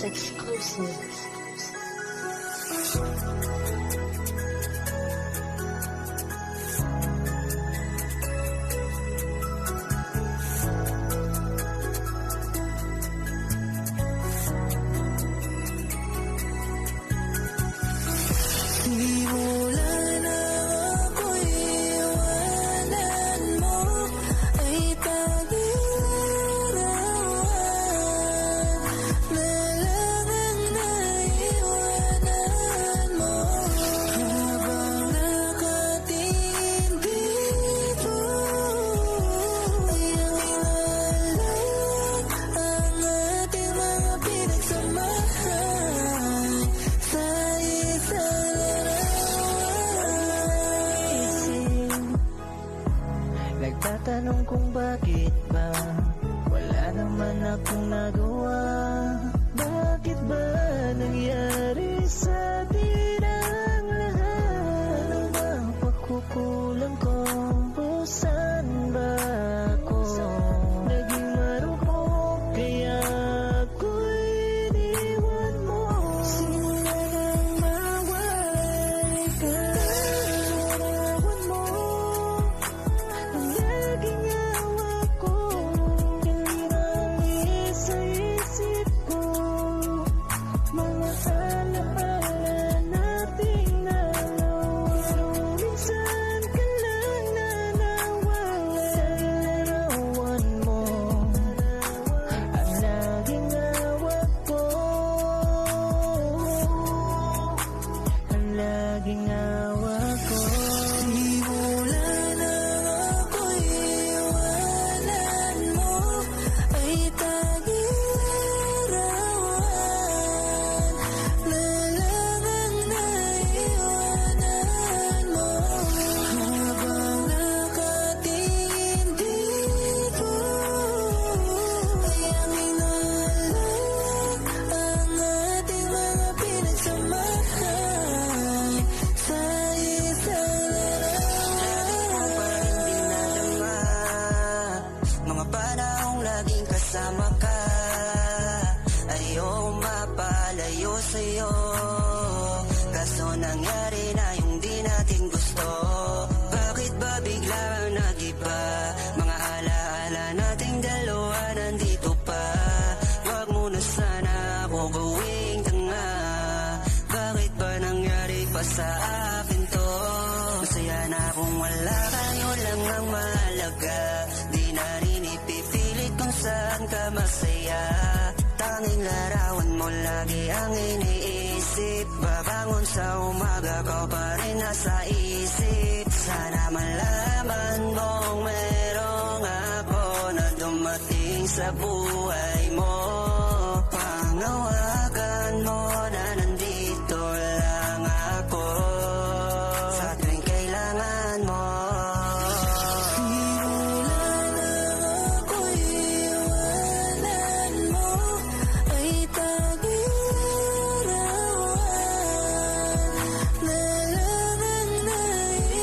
Exclusive. Nagtatanong kung bakit ba wala naman akong nagawa. Bakit ba nangyari sa atin ang lahat? Ano ba ang pagkukulang ko? O saan ba ako? Naging marupok kaya ako'y iniwan mo. Simula nang mawalay ka, larawan mo ang laging hawak ko. Kalirang isa-isip ko, mga alaala nating dalawa. Minsan ka lang nanawala sa larawan mo, ang laging hawak ko, ang laging hawak ko. Simula nang ako'y iwanan mo, ay taging larawan na lang ang naiwanan mo. Habang nakatingin dito, ay aming naalala ang ating mga pinagsamahan sa isang larawan. Mga panahong laging kasama ka, ayaw mapalayo sa'yo. Kaso nangyari na yung di natin gusto. Bakit ba bigla nag-iba? Mga alaala nating dalawa nandito pa. Wag mo na sana ako gawing tanga. Bakit ba nangyari pa sa akin to? Masaya na kung wala ka, yun lang ang mahalaga. Di na rin ipipilit kung saan ka masaya. Tanging larawan mo lagi ang iniisip. Babangon sa umaga, ka pa rin nasa isip. Sana malaman mong merong ako na dumating sa buhay mo. Pangawagan mo na nandito lang ako sa tuwing kailangan mo. Simula nang ako'y iwanan mo, ay taging larawan na lang ang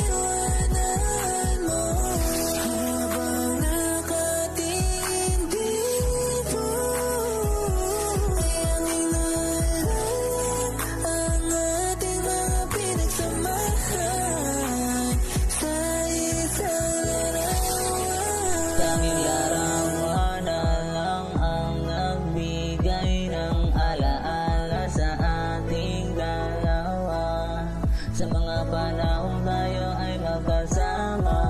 naiwanan mo. Habang nakatingin dito, ay aming naalala ang ating mga pinagsamahan sa isang larawan. Tanging larawan na lang ang nagbigay ng alaala sa ating dalawa. Sa mga panahong tayo ay magkasama,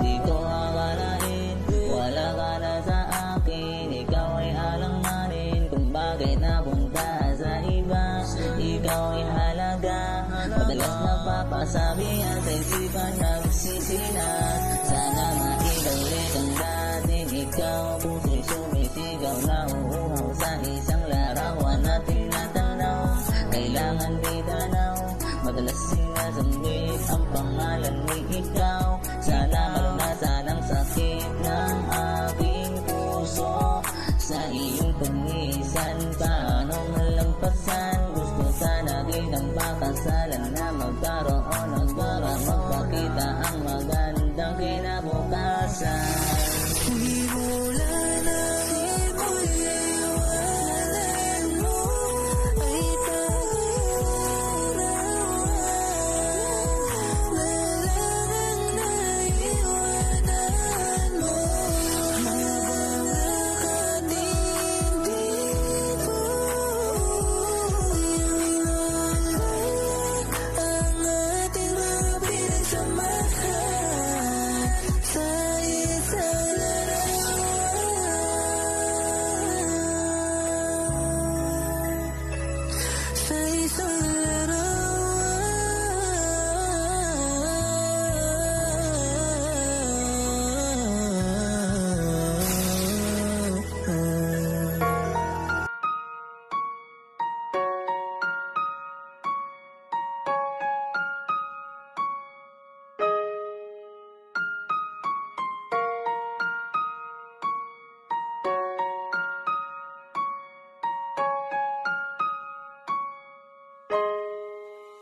di ko akalain wala ka na sa akin. Ikaw ay alanganin kung bakit napunta sa iba. Ikaw ay halaga, madalas napapasabi at sa isipan nagsisina. Sana maiba ulit ang dating ikaw. Puso'y sumisigaw na uuhaw sa isang larawan na tinatanaw. Kailangan itanaw, madalas sinasambit ang pangalan ni ikaw. Sana malunasan ang sakit ng aking puso sa iyong pag-iisan. Paano malampasan? Gusto sana kitang pakasalan na magkaroon ng para magpakita ang magandang kinabukasan. Simula nang ako'y iwanan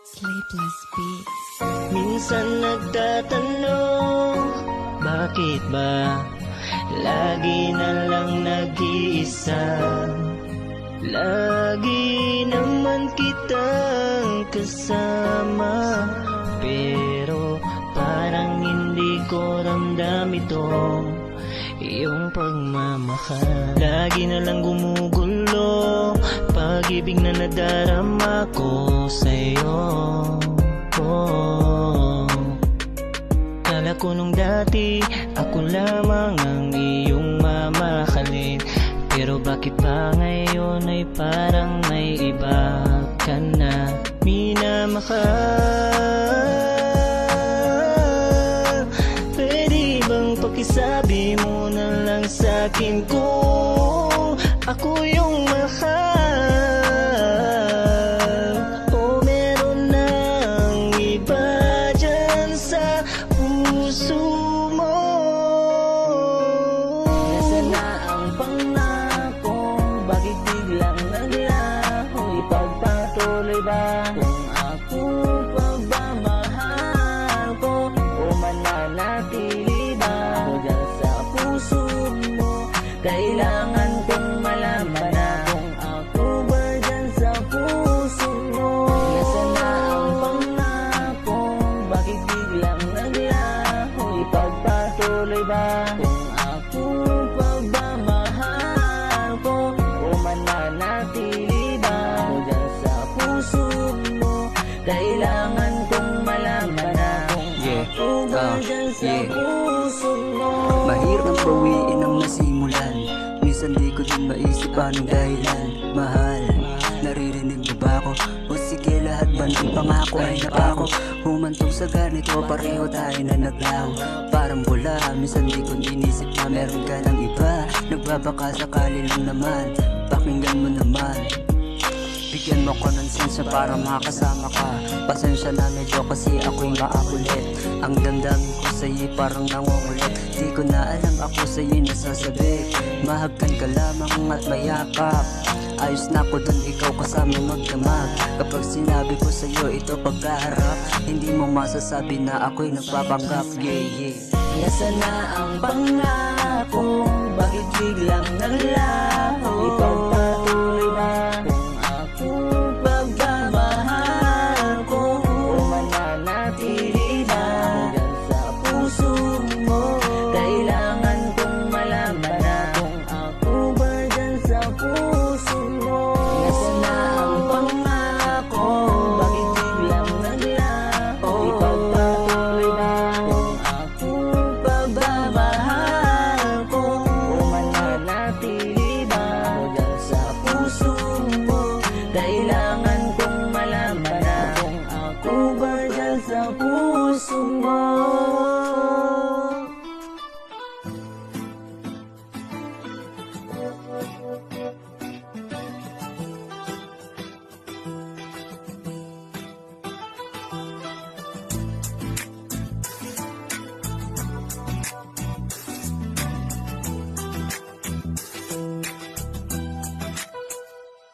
Sleepless Beats. Minsan nagtatanong, bakit ba lagi na lang nag-iisa? Lagi naman kitang kasama, pero parang hindi ko ramdam ito, iyong pagmamahal. Lagi na lang gumugulo, pag-ibig na nadarama ko sa'yo. Kala ko nung dati, ako lamang ang iyong mamahalin, pero bakit ba ngayon ay parang may iba ka na minamahal? Pwede bang pakisabi mo na lang sa'kin kung ako yung mahal, o meron nang iba dyan sa puso mo? Nasaan na ang pangako? Bakit biglang naglaho? Ipagpatuloy ba kung ako pagmamahal ko, o mananatili ba ako dyan sa puso mo? Kailangan kong malaman na kung ako ba dyan sa puso mo. Nasaan na ang pangako? Bakit biglang naglaho? Ipagpatuloy ba kung ako pagmamahal ko, o mananatili ba ako dyan sa puso mo? Kailangan kong malaman na kung ako ba dyan sa puso mo. Mahirap ang bawiin ang nasimulan. Minsan di ko din maisip anong dahilan. Mahal, naririnig mo ba ako? O sige, lahat ba ng pangako ay napako? Humantong sa ganito, pareho tayo na naglaho. Parang bula, minsan di ko inisip na meron ka ng iba. Nagbabaka sakali lang naman, pakinggan mo naman. Bigyan mo ko ng sensya para makasama ka. Pasensya na medyo kasi ako'y maakulit. Ang damdamin ko sa'yo'y parang nangungulit. Di ko na alam ako sa'yo'y nasasabi. Mahagkan ka lamang at mayakap. Ayos na ko dun, ikaw kasama magdamag. Kapag sinabi ko sa'yo ito pagkaharap, hindi mo masasabi na ako'y nagpapanggap. Yeah, yeah. Nasaan na ang pangako? Bakit biglang naglaho? Ipagpatuloy ba kung ako pagmamahal ko, o mananatili ba ako dyan sa puso mo? Kailangan kong malaman na kung ako ba dyan sa puso mo. Nasaan na ang pangako? Bakit biglang naglaho? Ipagpatuloy ba kung ako pagmamahal ko, o mananatili ba ako dyan sa puso mo? Kailangan kong malaman na kung ako ba dyan sa puso mo.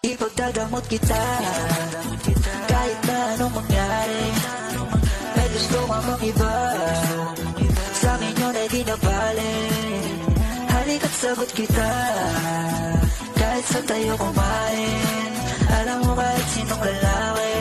Ipagdadamot kita, kahit na anong mangyari. May gusto mamang iba, sa akin yun ay di na bale. Halika't sagot kita, kahit sa tayo kumain. Alam mo kahit sinong lalaki,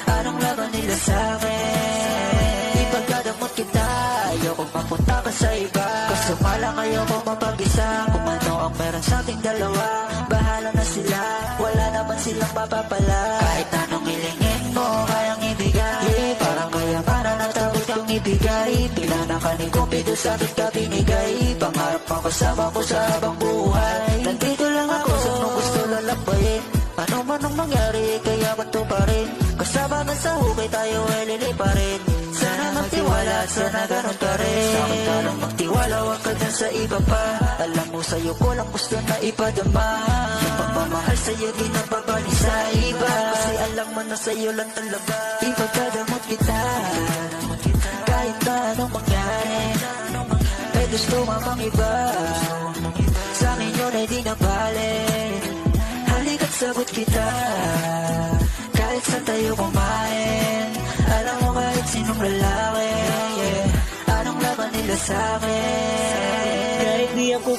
anong laban nila sa'kin. Ipagdadamot kita, ayokong mapunta ka sa iba. Kasama lang ayokong mapag-isa. Kung ano ang meron sa ating dalawa, bahala na sila, wala naman silang mapapala. Kahit anong hilingin mo, kayang ibigay. Parang kayamanan na takot kang ibigay. Pinanakanin kong pido sa akin ka binigay. Pangarap kang kasama ko sa habang buhay. Nandito lang ako sa nung gusto lalabayin. Ano man ang mangyari, kaya bato pa rin. Kasama na sa hukay, tayo ay liliparin. Sana magtiwala at sana ganun ka rin. Sa akin ka lang magtiwala, huwag ka dyan sa iba pa. Alam mo sa'yo ko lang gusto na ipadama. Yung pagmamahal sa'yo di na babalik sa iba. Kasi alam mo na sa'yo lang talaga. Ipagdadamot kita, kahit na anong mangyari. May gusto mamang iba, sa akin yun ay di na bale. Halika't sagot kita, kahit sa tayo kumain.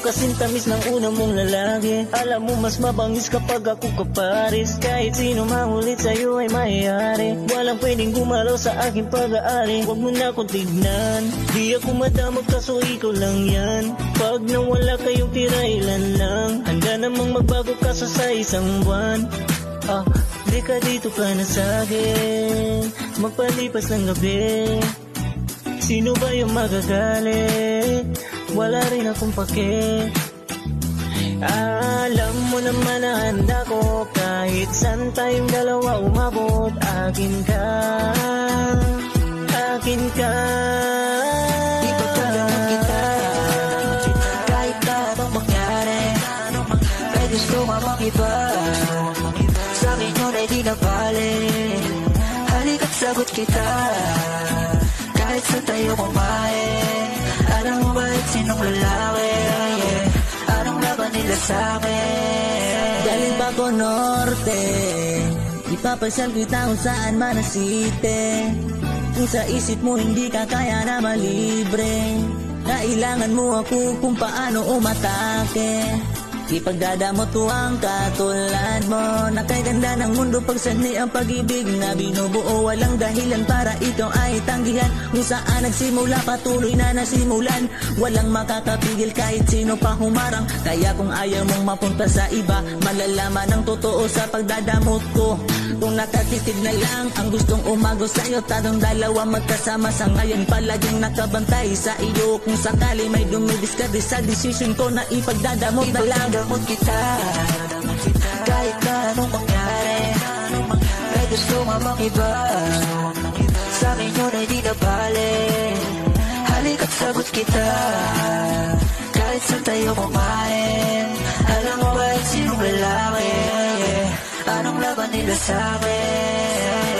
kasing tamis ng una mong lalaki. Alam mo mas mabangis kapag ako kapares. Kahit sino mangulit sa'yo ay mayayari. Walang pwedeng gumalaw sa aking pag-aari. Huwag mo na akong tignan, di ako madamag kaso ikaw lang yan. Pag nawala kayong tira ilan lang, handa namang magbago kaso sa isang buwan. Di ka dito ka na sa'kin, magpalipas ng gabi. Sino ba yung magagalit? Wala rin akong pake. Alam mo naman na handa ko, kahit saan tayong dalawa umabot. Akin ka, akin ka. Ipagkagamot kita, kahit na anong mangyari. May gusto nga makiba, sa akin yun ay di na bale. Halika't sagot kita, kahit sa tayo kumain. Alam mo ba at sinong lalaki? Anong laban nila sa'kin? Galing pa ko norte, ipapasyal kita kung saan man ang city. Kung sa isip mo hindi ka kaya na malibre, kailangan mo ako kung paano umatake. Ipagdadamot ko ang katulad mo, na kay ganda ng mundo pagsani ang pag-ibig na binubuo. Walang dahilan para ikaw ay tanggihan, kung saan nagsimula patuloy na nasimulan. Walang makakapigil kahit sino pa humarang, kaya kung ayaw mong mapunta sa iba, malalaman ang totoo sa pagdadamot ko. Kung nakatitig na lang ang gustong umago sa'yo, tayong dalawa magkasama sa ngayon, palaging nakabantay sa iyo. Kung sakali may dumidiskarte sa desisyon ko na ipagdadamot na lang. Ipagdadamot kita, kahit na anong mangyari. May gusto nga makiba, sa akin yun ay di na bale. Halika't sagot kita, kahit saan tayo kumain. Alam mo ba sinong lalaki? Anong laban nila sa'kin?